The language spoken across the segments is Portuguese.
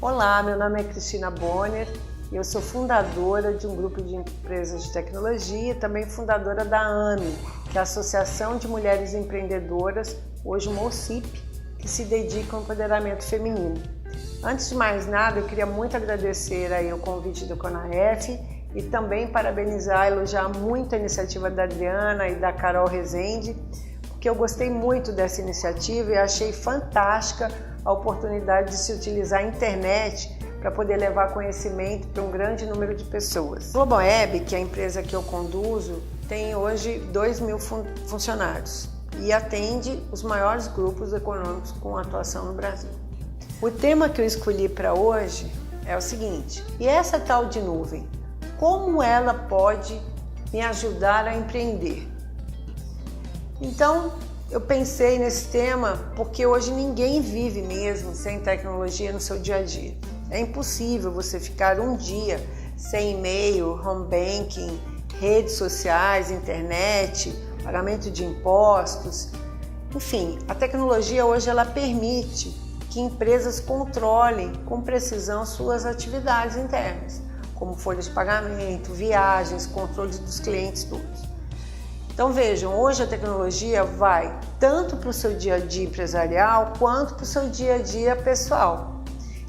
Olá, meu nome é Cristina Bonner e eu sou fundadora de um grupo de empresas de tecnologia e também fundadora da AME, que é a Associação de Mulheres Empreendedoras, hoje uma OCIP, que se dedica ao empoderamento feminino. Antes de mais nada, eu queria muito agradecer aí o convite do CONAF e também parabenizar e elogiar muito a iniciativa da Adriana e da Carol Rezende, porque eu gostei muito dessa iniciativa e achei fantástica a oportunidade de se utilizar a internet para poder levar conhecimento para um grande número de pessoas. A GlobalWeb, que é a empresa que eu conduzo, tem hoje 2.000 funcionários e atende os maiores grupos econômicos com atuação no Brasil. O tema que eu escolhi para hoje é o seguinte: e essa tal de nuvem, como ela pode me ajudar a empreender? Então, eu pensei nesse tema porque hoje ninguém vive mesmo sem tecnologia no seu dia a dia. É impossível você ficar um dia sem e-mail, home banking, redes sociais, internet, pagamento de impostos. Enfim, a tecnologia hoje ela permite que empresas controlem com precisão suas atividades internas, como folhas de pagamento, viagens, controle dos clientes, todos. Então vejam, hoje a tecnologia vai tanto para o seu dia a dia empresarial quanto para o seu dia a dia pessoal.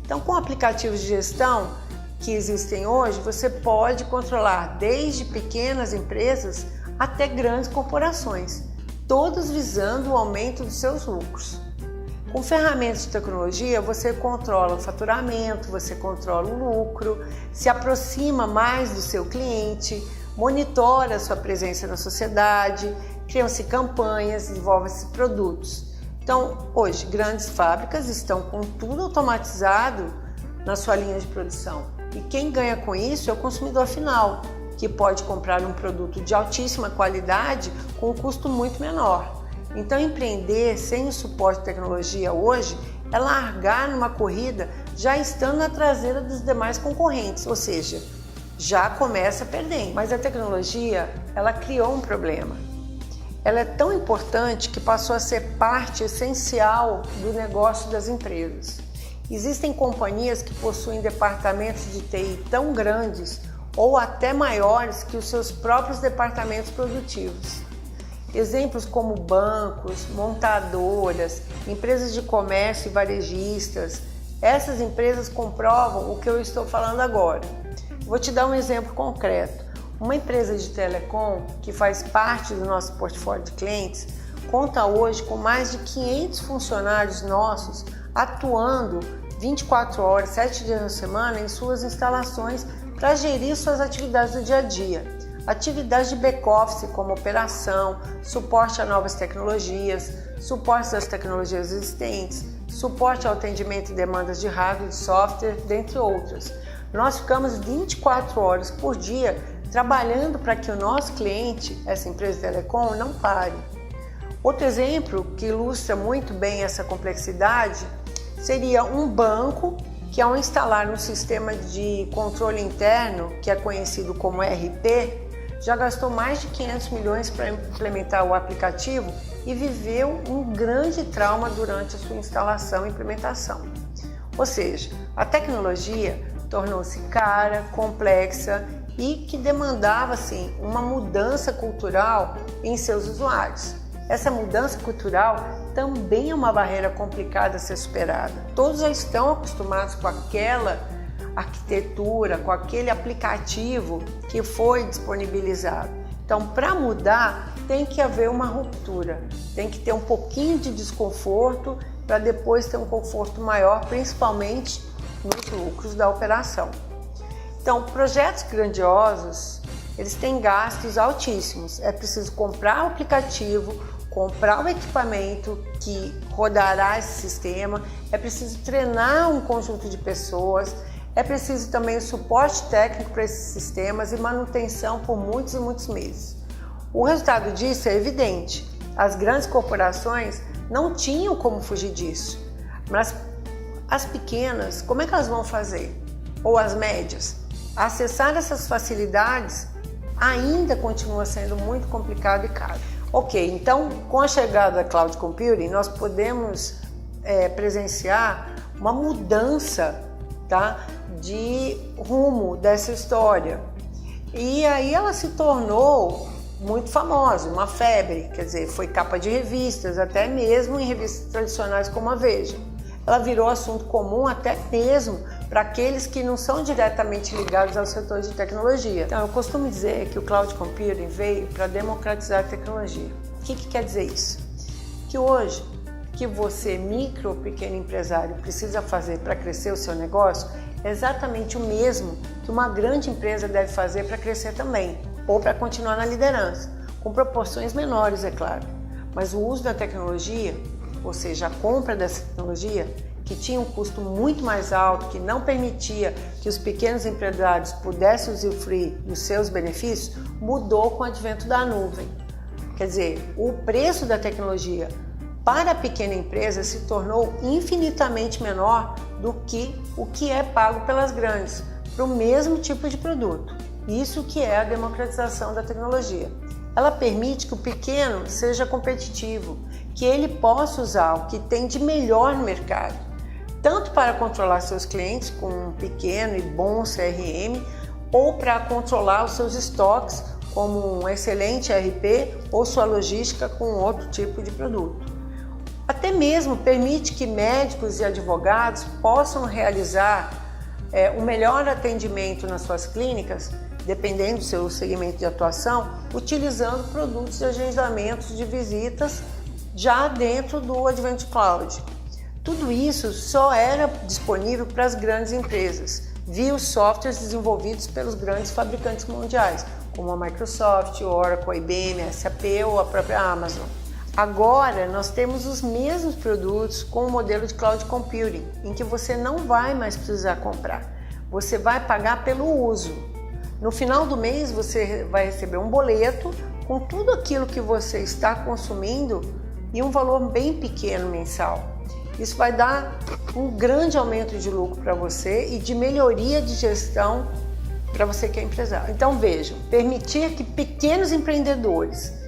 Então com aplicativos de gestão que existem hoje, você pode controlar desde pequenas empresas até grandes corporações, todos visando o aumento dos seus lucros. Com ferramentas de tecnologia, você controla o faturamento, você controla o lucro, se aproxima mais do seu cliente, monitora a sua presença na sociedade, criam-se campanhas, desenvolvem-se produtos. Então, hoje, grandes fábricas estão com tudo automatizado na sua linha de produção. E quem ganha com isso é o consumidor final, que pode comprar um produto de altíssima qualidade com um custo muito menor. Então, empreender sem o suporte de tecnologia hoje é largar numa corrida já estando na traseira dos demais concorrentes, ou seja, já começa perdendo. Mas a tecnologia, ela criou um problema. Ela é tão importante que passou a ser parte essencial do negócio das empresas. Existem companhias que possuem departamentos de TI tão grandes ou até maiores que os seus próprios departamentos produtivos. Exemplos como bancos, montadoras, empresas de comércio e varejistas, essas empresas comprovam o que eu estou falando agora. Vou te dar um exemplo concreto. Uma empresa de telecom que faz parte do nosso portfólio de clientes conta hoje com mais de 500 funcionários nossos atuando 24 horas, 7 dias na semana em suas instalações para gerir suas atividades do dia a dia. Atividades de back-office como operação, suporte a novas tecnologias, suporte das tecnologias existentes, suporte ao atendimento de demandas de hardware e de software, dentre outras. Nós ficamos 24 horas por dia trabalhando para que o nosso cliente, essa empresa de telecom, não pare. Outro exemplo que ilustra muito bem essa complexidade seria um banco que, ao instalar um sistema de controle interno, que é conhecido como ERP, já gastou mais de 500 milhões para implementar o aplicativo e viveu um grande trauma durante a sua instalação e implementação. Ou seja, a tecnologia tornou-se cara, complexa e que demandava assim, uma mudança cultural em seus usuários. Essa mudança cultural também é uma barreira complicada a ser superada. Todos já estão acostumados com aquela arquitetura, com aquele aplicativo que foi disponibilizado. Então, para mudar, tem que haver uma ruptura, tem que ter um pouquinho de desconforto para depois ter um conforto maior, principalmente nos lucros da operação. Então, projetos grandiosos, eles têm gastos altíssimos. É preciso comprar o aplicativo, comprar o equipamento que rodará esse sistema, é preciso treinar um conjunto de pessoas, é preciso também o suporte técnico para esses sistemas e manutenção por muitos e muitos meses. O resultado disso é evidente. As grandes corporações não tinham como fugir disso, mas as pequenas, como é que elas vão fazer? Ou as médias? Acessar essas facilidades ainda continua sendo muito complicado e caro. Ok, então com a chegada da Cloud Computing nós podemos presenciar uma mudança tá, de rumo dessa história. E aí ela se tornou muito famosa, uma febre, quer dizer, foi capa de revistas, até mesmo em revistas tradicionais como a Veja. Ela virou assunto comum até mesmo para aqueles que não são diretamente ligados ao setor de tecnologia. Então, eu costumo dizer que o Cloud Computing veio para democratizar a tecnologia. O que quer dizer isso? Que hoje, que você, micro ou pequeno empresário, precisa fazer para crescer o seu negócio é exatamente o mesmo que uma grande empresa deve fazer para crescer também, ou para continuar na liderança, com proporções menores, é claro. Mas o uso da tecnologia, ou seja, a compra dessa tecnologia, que tinha um custo muito mais alto, que não permitia que os pequenos empresários pudessem usufruir dos seus benefícios, mudou com o advento da nuvem. Quer dizer, o preço da tecnologia para a pequena empresa se tornou infinitamente menor do que o que é pago pelas grandes, para o mesmo tipo de produto. Isso que é a democratização da tecnologia. Ela permite que o pequeno seja competitivo, que ele possa usar o que tem de melhor no mercado, tanto para controlar seus clientes com um pequeno e bom CRM, ou para controlar os seus estoques como um excelente ERP ou sua logística com outro tipo de produto. Até mesmo permite que médicos e advogados possam realizar o melhor atendimento nas suas clínicas, dependendo do seu segmento de atuação, utilizando produtos de agendamentos de visitas já dentro do Advent Cloud. Tudo isso só era disponível para as grandes empresas, via os softwares desenvolvidos pelos grandes fabricantes mundiais, como a Microsoft, Oracle, IBM, SAP ou a própria Amazon. Agora nós temos os mesmos produtos com o modelo de Cloud Computing, em que você não vai mais precisar comprar, você vai pagar pelo uso. No final do mês você vai receber um boleto com tudo aquilo que você está consumindo e um valor bem pequeno mensal. Isso vai dar um grande aumento de lucro para você e de melhoria de gestão para você que é empresário. Então vejam, permitir que pequenos empreendedores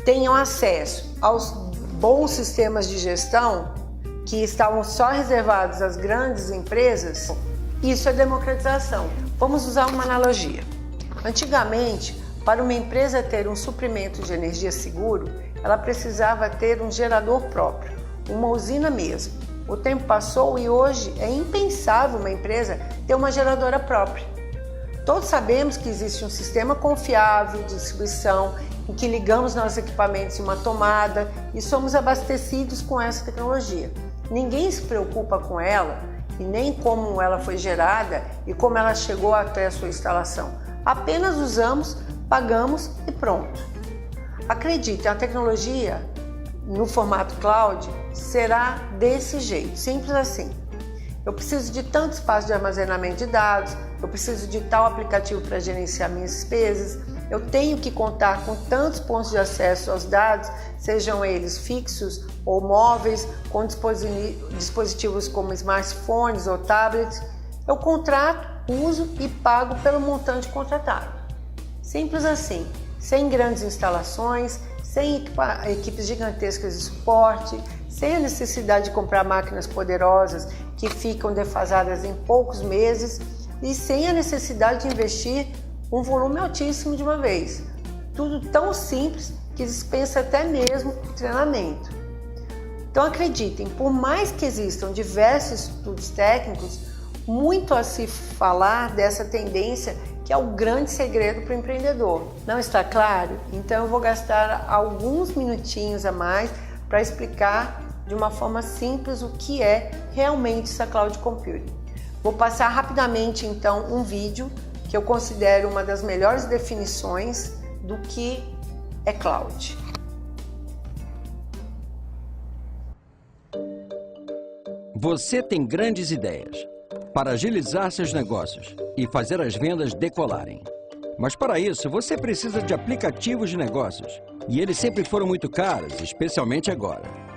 tenham acesso aos bons sistemas de gestão que estavam só reservados às grandes empresas, isso é democratização. Vamos usar uma analogia. Antigamente, para uma empresa ter um suprimento de energia seguro, ela precisava ter um gerador próprio, uma usina mesmo. O tempo passou e hoje é impensável uma empresa ter uma geradora própria. Todos sabemos que existe um sistema confiável de distribuição em que ligamos nossos equipamentos em uma tomada e somos abastecidos com essa tecnologia. Ninguém se preocupa com ela e nem como ela foi gerada e como ela chegou até a sua instalação. Apenas usamos, pagamos e pronto. Acredite, a tecnologia no formato cloud será desse jeito, simples assim. Eu preciso de tanto espaço de armazenamento de dados, eu preciso de tal aplicativo para gerenciar minhas despesas, eu tenho que contar com tantos pontos de acesso aos dados, sejam eles fixos ou móveis, com dispositivos como smartphones ou tablets. Eu contrato, uso e pago pelo montante contratado. Simples assim, sem grandes instalações, sem equipes gigantescas de suporte, sem a necessidade de comprar máquinas poderosas que ficam defasadas em poucos meses e sem a necessidade de investir um volume altíssimo de uma vez. Tudo tão simples que dispensa até mesmo treinamento. Então acreditem, por mais que existam diversos estudos técnicos, muito a se falar dessa tendência que é o grande segredo para o empreendedor. Não está claro? Então eu vou gastar alguns minutinhos a mais para explicar de uma forma simples o que é realmente essa Cloud Computing. Vou passar rapidamente então um vídeo que eu considero uma das melhores definições do que é cloud. Você tem grandes ideias para agilizar seus negócios e fazer as vendas decolarem. Mas para isso, você precisa de aplicativos de negócios. E eles sempre foram muito caros, especialmente agora.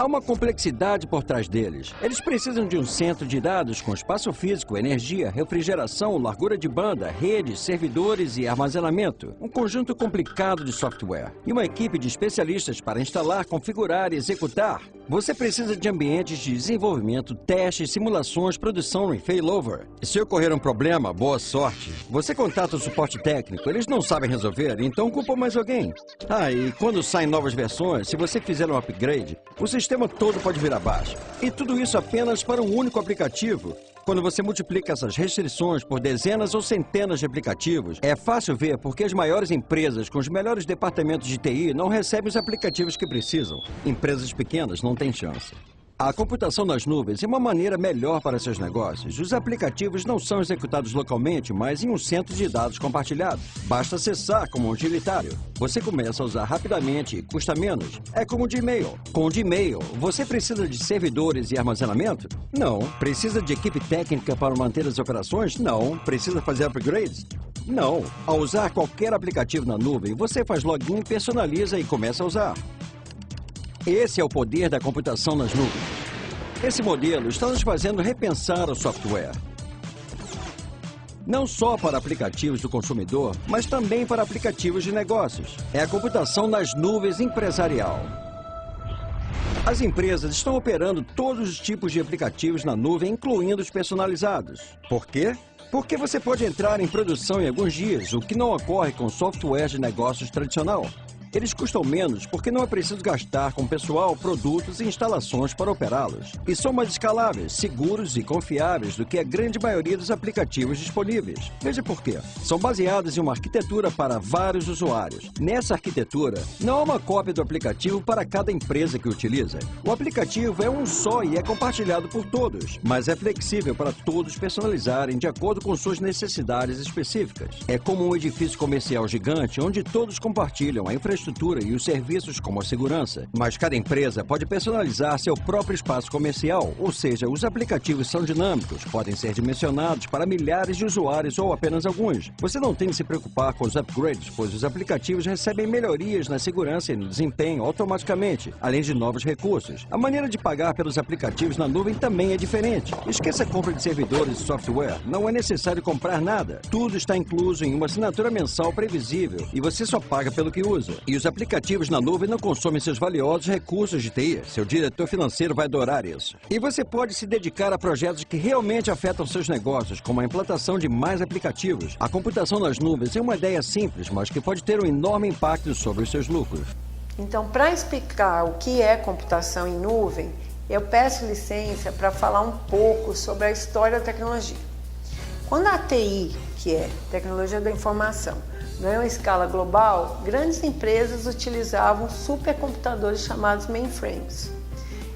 Há uma complexidade por trás deles. Eles precisam de um centro de dados com espaço físico, energia, refrigeração, largura de banda, redes, servidores e armazenamento. Um conjunto complicado de software. E uma equipe de especialistas para instalar, configurar e executar. Você precisa de ambientes de desenvolvimento, testes, simulações, produção e failover. E se ocorrer um problema, boa sorte. Você contata o suporte técnico, eles não sabem resolver, então culpa mais alguém. E quando saem novas versões, se você fizer um upgrade, o sistema todo pode vir abaixo. E tudo isso apenas para um único aplicativo. Quando você multiplica essas restrições por dezenas ou centenas de aplicativos, é fácil ver porque as maiores empresas com os melhores departamentos de TI não recebem os aplicativos que precisam. Empresas pequenas não têm chance. A computação nas nuvens é uma maneira melhor para seus negócios. Os aplicativos não são executados localmente, mas em um centro de dados compartilhado. Basta acessar como um utilitário. Você começa a usar rapidamente e custa menos. É como o Gmail. Com o Gmail, você precisa de servidores e armazenamento? Não. Precisa de equipe técnica para manter as operações? Não. Precisa fazer upgrades? Não. Ao usar qualquer aplicativo na nuvem, você faz login, personaliza e começa a usar. Esse é o poder da computação nas nuvens. Esse modelo está nos fazendo repensar o software. Não só para aplicativos do consumidor, mas também para aplicativos de negócios. É a computação nas nuvens empresarial. As empresas estão operando todos os tipos de aplicativos na nuvem, incluindo os personalizados. Por quê? Porque você pode entrar em produção em alguns dias, o que não ocorre com software de negócios tradicional. Eles custam menos porque não é preciso gastar com pessoal, produtos e instalações para operá-los. E são mais escaláveis, seguros e confiáveis do que a grande maioria dos aplicativos disponíveis. Veja por quê. São baseados em uma arquitetura para vários usuários. Nessa arquitetura, não há uma cópia do aplicativo para cada empresa que utiliza. O aplicativo é um só e é compartilhado por todos, mas é flexível para todos personalizarem de acordo com suas necessidades específicas. É como um edifício comercial gigante onde todos compartilham a infraestrutura e os serviços como a segurança. Mas cada empresa pode personalizar seu próprio espaço comercial, ou seja, os aplicativos são dinâmicos, podem ser dimensionados para milhares de usuários ou apenas alguns. Você não tem que se preocupar com os upgrades, pois os aplicativos recebem melhorias na segurança e no desempenho automaticamente, além de novos recursos. A maneira de pagar pelos aplicativos na nuvem também é diferente. Esqueça a compra de servidores e software. Não é necessário comprar nada. Tudo está incluso em uma assinatura mensal previsível e você só paga pelo que usa. E os aplicativos na nuvem não consomem seus valiosos recursos de TI. Seu diretor financeiro vai adorar isso. E você pode se dedicar a projetos que realmente afetam seus negócios, como a implantação de mais aplicativos. A computação nas nuvens é uma ideia simples, mas que pode ter um enorme impacto sobre os seus lucros. Então, para explicar o que é computação em nuvem, eu peço licença para falar um pouco sobre a história da tecnologia. Quando a TI, que é Tecnologia da Informação, ganhou escala global, grandes empresas utilizavam supercomputadores chamados mainframes.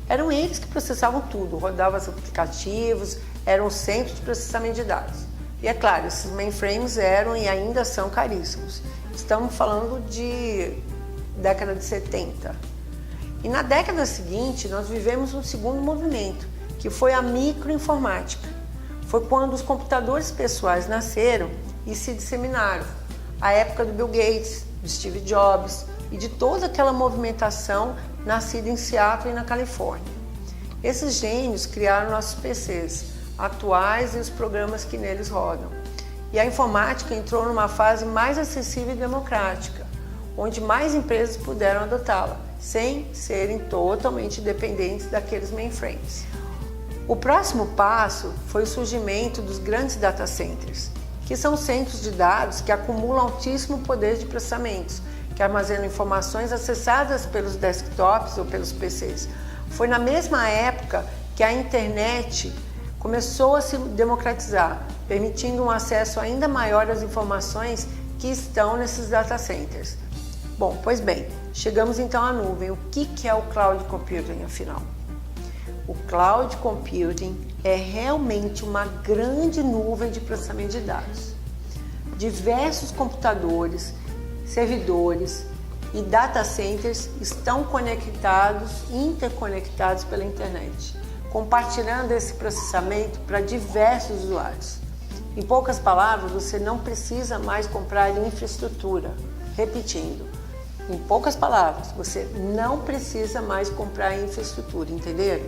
Eram eles que processavam tudo, rodavam os aplicativos, eram o centro de processamento de dados. E é claro, esses mainframes eram e ainda são caríssimos. Estamos falando de década de 70. E na década seguinte, nós vivemos um segundo movimento, que foi a microinformática. Foi quando os computadores pessoais nasceram e se disseminaram. A época do Bill Gates, de Steve Jobs e de toda aquela movimentação nascida em Seattle e na Califórnia. Esses gênios criaram nossos PCs atuais e os programas que neles rodam. E a informática entrou numa fase mais acessível e democrática, onde mais empresas puderam adotá-la, sem serem totalmente dependentes daqueles mainframes. O próximo passo foi o surgimento dos grandes data centers, que são centros de dados que acumulam altíssimo poder de processamento, que armazenam informações acessadas pelos desktops ou pelos PCs. Foi na mesma época que a internet começou a se democratizar, permitindo um acesso ainda maior às informações que estão nesses data centers. Bom, pois bem, chegamos então à nuvem. O que é o Cloud Computing, afinal? O Cloud Computing é realmente uma grande nuvem de processamento de dados. Diversos computadores, servidores e data centers estão conectados, interconectados pela internet, compartilhando esse processamento para diversos usuários. Em poucas palavras, você não precisa mais comprar infraestrutura. Repetindo, em poucas palavras, você não precisa mais comprar infraestrutura, entenderam?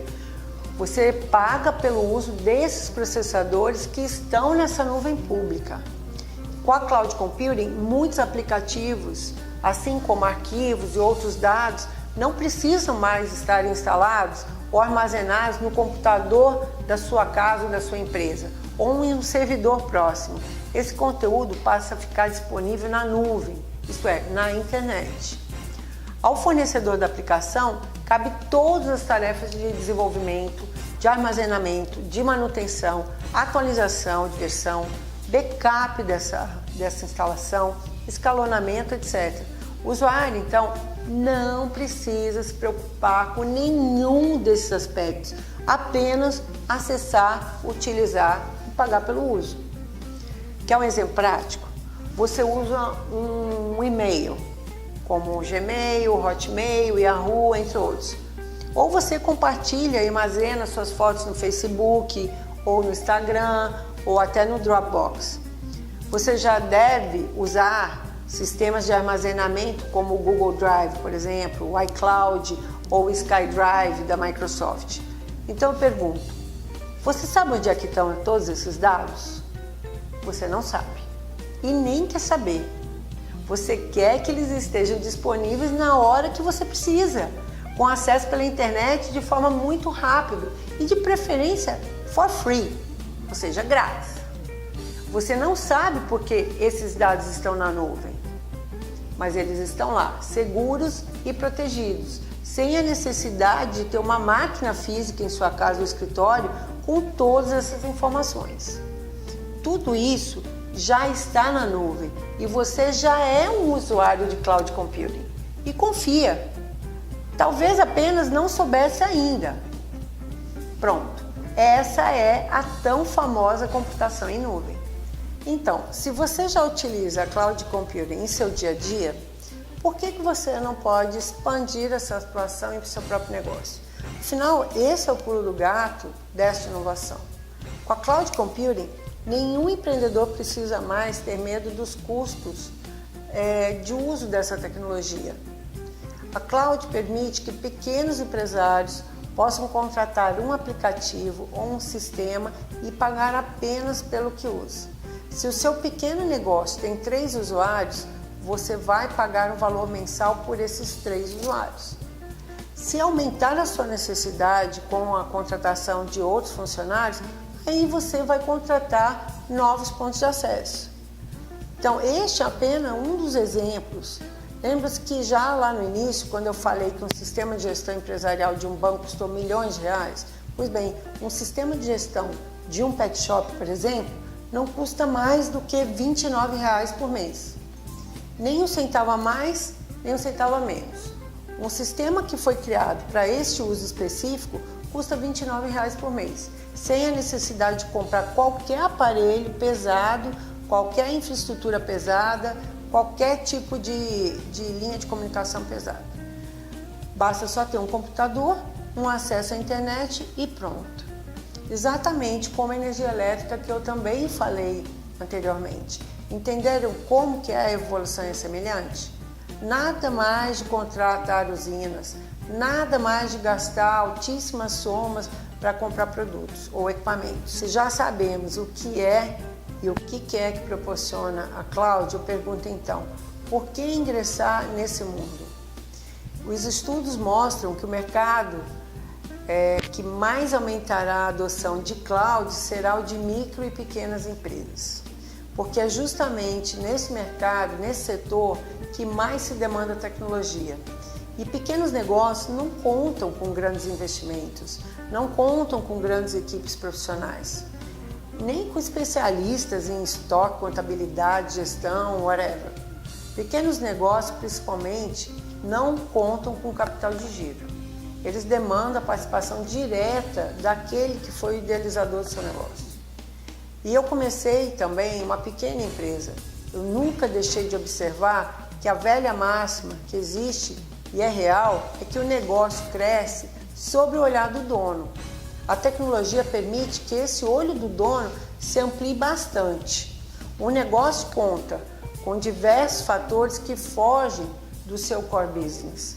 Você paga pelo uso desses processadores que estão nessa nuvem pública. Com a Cloud Computing, muitos aplicativos, assim como arquivos e outros dados, não precisam mais estar instalados ou armazenados no computador da sua casa ou da sua empresa, ou em um servidor próximo. Esse conteúdo passa a ficar disponível na nuvem, isto é, na internet. Ao fornecedor da aplicação, cabe todas as tarefas de desenvolvimento, de armazenamento, de manutenção, atualização de versão, backup dessa instalação, escalonamento, etc. O usuário, então, não precisa se preocupar com nenhum desses aspectos, apenas acessar, utilizar e pagar pelo uso. Quer um exemplo prático? Você usa um e-mail, como o Gmail, o Hotmail, o Yahoo, entre outros. Ou você compartilha e armazena suas fotos no Facebook, ou no Instagram, ou até no Dropbox. Você já deve usar sistemas de armazenamento como o Google Drive, por exemplo, o iCloud ou o SkyDrive da Microsoft. Então eu pergunto, você sabe onde é que estão todos esses dados? Você não sabe e nem quer saber. Você quer que eles estejam disponíveis na hora que você precisa, com acesso pela internet de forma muito rápida e de preferência for free, ou seja, grátis. Você não sabe por que esses dados estão na nuvem, mas eles estão lá, seguros e protegidos, sem a necessidade de ter uma máquina física em sua casa ou escritório com todas essas informações. Tudo isso já está na nuvem e você já é um usuário de cloud computing e confia. Talvez apenas não soubesse ainda. Pronto, essa é a tão famosa computação em nuvem. Então, se você já utiliza a cloud computing em seu dia a dia, por que você não pode expandir essa atuação em seu próprio negócio? Afinal, esse é o pulo do gato desta inovação. Com a cloud computing, nenhum empreendedor precisa mais ter medo dos custos de uso dessa tecnologia. A cloud permite que pequenos empresários possam contratar um aplicativo ou um sistema e pagar apenas pelo que usa. Se o seu pequeno negócio tem 3 usuários, você vai pagar um valor mensal por esses 3 usuários. Se aumentar a sua necessidade com a contratação de outros funcionários, aí você vai contratar novos pontos de acesso. Então, este é apenas um dos exemplos. Lembra-se que já lá no início, quando eu falei que um sistema de gestão empresarial de um banco custou milhões de reais? Pois bem, um sistema de gestão de um pet shop, por exemplo, não custa mais do que R$ 29 por mês. Nem um centavo a mais, nem um centavo a menos. Um sistema que foi criado para este uso específico custa R$ 29 por mês, sem a necessidade de comprar qualquer aparelho pesado, qualquer infraestrutura pesada, qualquer tipo de linha de comunicação pesada. Basta só ter um computador, um acesso à internet e pronto. Exatamente como a energia elétrica que eu também falei anteriormente. Entenderam como que a evolução é semelhante? Nada mais de contratar usinas, nada mais de gastar altíssimas somas para comprar produtos ou equipamentos. Se já sabemos o que é e o que é que proporciona a cloud, eu pergunto então, por que ingressar nesse mundo? Os estudos mostram que o mercado que mais aumentará a adoção de cloud será o de micro e pequenas empresas, porque é justamente nesse mercado, nesse setor, que mais se demanda tecnologia. E pequenos negócios não contam com grandes investimentos, não contam com grandes equipes profissionais, nem com especialistas em estoque, contabilidade, gestão, whatever. Pequenos negócios, principalmente, não contam com capital de giro. Eles demandam a participação direta daquele que foi o idealizador do seu negócio. E eu comecei também uma pequena empresa. Eu nunca deixei de observar que a velha máxima que existe e é real é que o negócio cresce sob o olhar do dono. A tecnologia permite que esse olho do dono se amplie bastante. O negócio conta com diversos fatores que fogem do seu core business.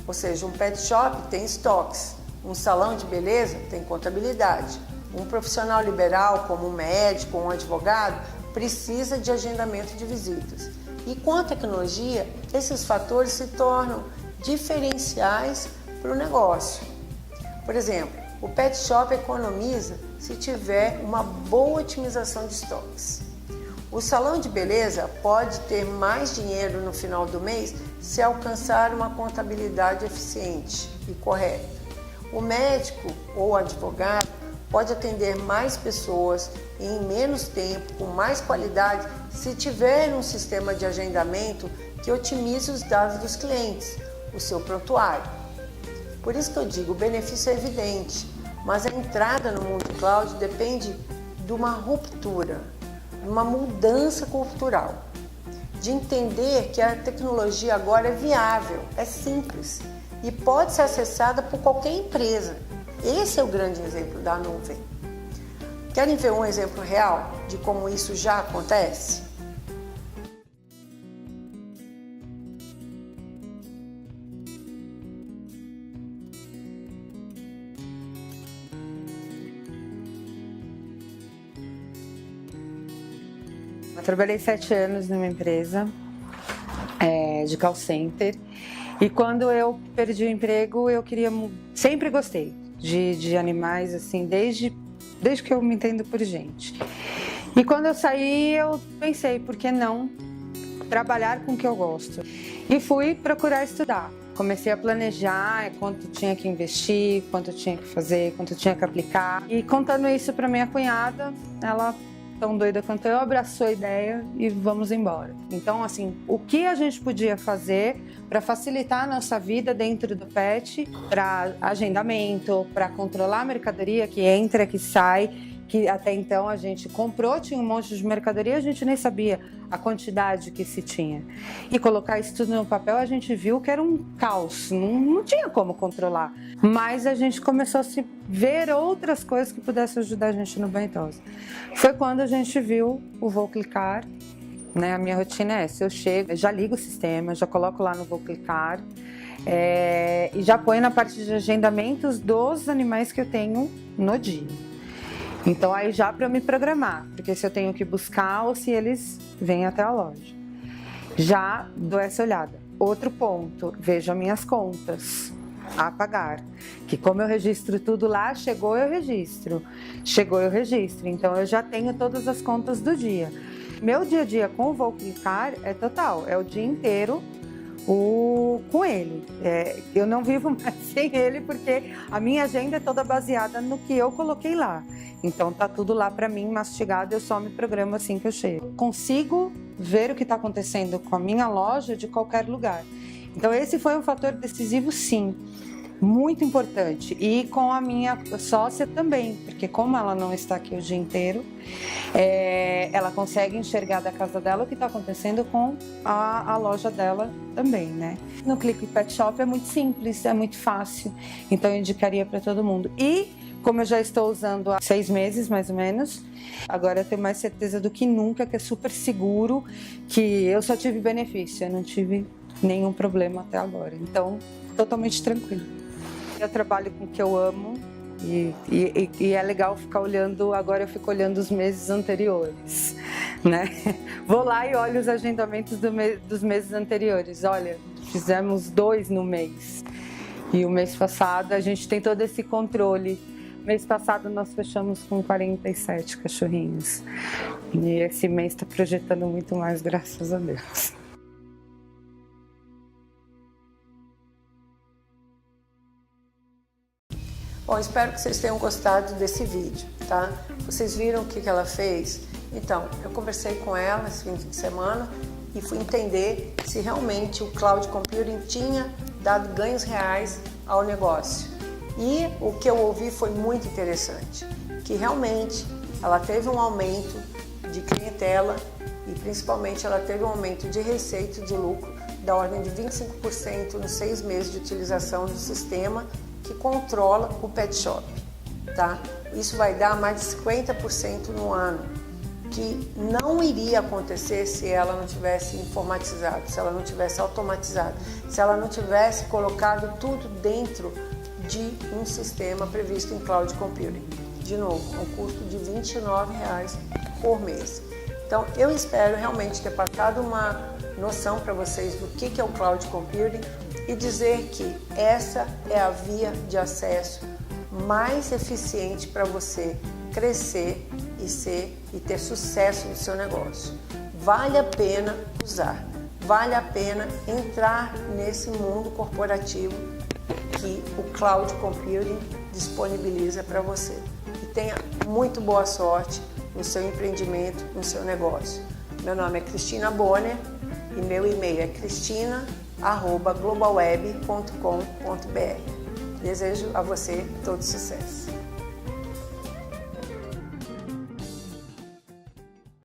Ou seja, um pet shop tem estoques, um salão de beleza tem contabilidade, um profissional liberal como um médico ou um advogado precisa de agendamento de visitas. E com a tecnologia, esses fatores se tornam diferenciais para o negócio. Por exemplo, o pet shop economiza se tiver uma boa otimização de estoques. O salão de beleza pode ter mais dinheiro no final do mês se alcançar uma contabilidade eficiente e correta. O médico ou advogado pode atender mais pessoas em menos tempo, com mais qualidade, se tiver um sistema de agendamento que otimize os dados dos clientes, o seu prontuário. Por isso que eu digo, o benefício é evidente, mas a entrada no mundo cloud depende de uma ruptura, de uma mudança cultural, de entender que a tecnologia agora é viável, é simples e pode ser acessada por qualquer empresa. Esse é o grande exemplo da nuvem. Querem ver um exemplo real de como isso já acontece? Eu trabalhei 7 anos numa empresa de call center e quando eu perdi o emprego eu sempre gostei de animais, assim, desde que eu me entendo por gente. E quando eu saí eu pensei, por que não trabalhar com o que eu gosto? E fui procurar estudar. Comecei a planejar quanto tinha que investir, quanto tinha que fazer, quanto tinha que aplicar. E contando isso para minha cunhada, ela, tão doida quanto eu, abraçou a ideia e vamos embora. Então, assim, o que a gente podia fazer para facilitar a nossa vida dentro do pet, para agendamento, para controlar a mercadoria que entra, que sai, que até então a gente comprou, tinha um monte de mercadoria, a gente nem sabia a quantidade que se tinha. E colocar isso tudo no papel, a gente viu que era um caos, não tinha como controlar. Mas a gente começou a se ver outras coisas que pudessem ajudar a gente no banho tosa. Foi quando a gente viu o Vou Clicar, né? A minha rotina é essa, eu chego, já ligo o sistema, já coloco lá no Vou Clicar e já ponho na parte de agendamentos dos animais que eu tenho no dia. Então aí já para eu me programar, porque se eu tenho que buscar ou se eles vêm até a loja. Já dou essa olhada. Outro ponto, vejo as minhas contas a pagar, que como eu registro tudo lá, chegou eu registro, então eu já tenho todas as contas do dia. Meu dia a dia com o Vou Clicar é total, é o dia inteiro com ele. Eu não vivo mais sem ele porque a minha agenda é toda baseada no que eu coloquei lá. Então tá tudo lá para mim mastigado, eu só me programo assim que eu chego. Consigo ver o que está acontecendo com a minha loja de qualquer lugar. Então esse foi um fator decisivo, sim, muito importante. E com a minha sócia também, porque como ela não está aqui o dia inteiro, ela consegue enxergar da casa dela o que está acontecendo com a loja dela também, né? No Clique Pet Shop é muito simples, é muito fácil, então eu indicaria para todo mundo. E como eu já estou usando há 6 meses, mais ou menos, agora eu tenho mais certeza do que nunca que é super seguro, que eu só tive benefício, eu não tive nenhum problema até agora. Então, totalmente tranquilo. Eu trabalho com o que eu amo e é legal ficar olhando, agora eu fico olhando os meses anteriores, né? Vou lá e olho os agendamentos dos meses anteriores. Olha, fizemos 2 no mês e o mês passado a gente tem todo esse controle. Mês passado nós fechamos com 47 cachorrinhos e esse mês está projetando muito mais, graças a Deus. Bom, espero que vocês tenham gostado desse vídeo, tá? Vocês viram o que ela fez? Então, eu conversei com ela esse fim de semana e fui entender se realmente o Cloud Computing tinha dado ganhos reais ao negócio. E o que eu ouvi foi muito interessante, que realmente ela teve um aumento de clientela e principalmente ela teve um aumento de receita e de lucro da ordem de 25% nos 6 meses de utilização do sistema que controla o pet shop, tá? Isso vai dar mais de 50% no ano, que não iria acontecer se ela não tivesse informatizado, se ela não tivesse automatizado, se ela não tivesse colocado tudo dentro de um sistema previsto em Cloud Computing. De novo, um custo de R$ 29,00 por mês. Então, eu espero realmente ter passado uma noção para vocês do que é o Cloud Computing e dizer que essa é a via de acesso mais eficiente para você crescer e ter sucesso no seu negócio. Vale a pena usar, vale a pena entrar nesse mundo corporativo que o Cloud Computing disponibiliza para você. E tenha muito boa sorte no seu empreendimento, no seu negócio. Meu nome é Cristina Bonner e meu e-mail é cristina@globalweb.com.br. Desejo a você todo sucesso.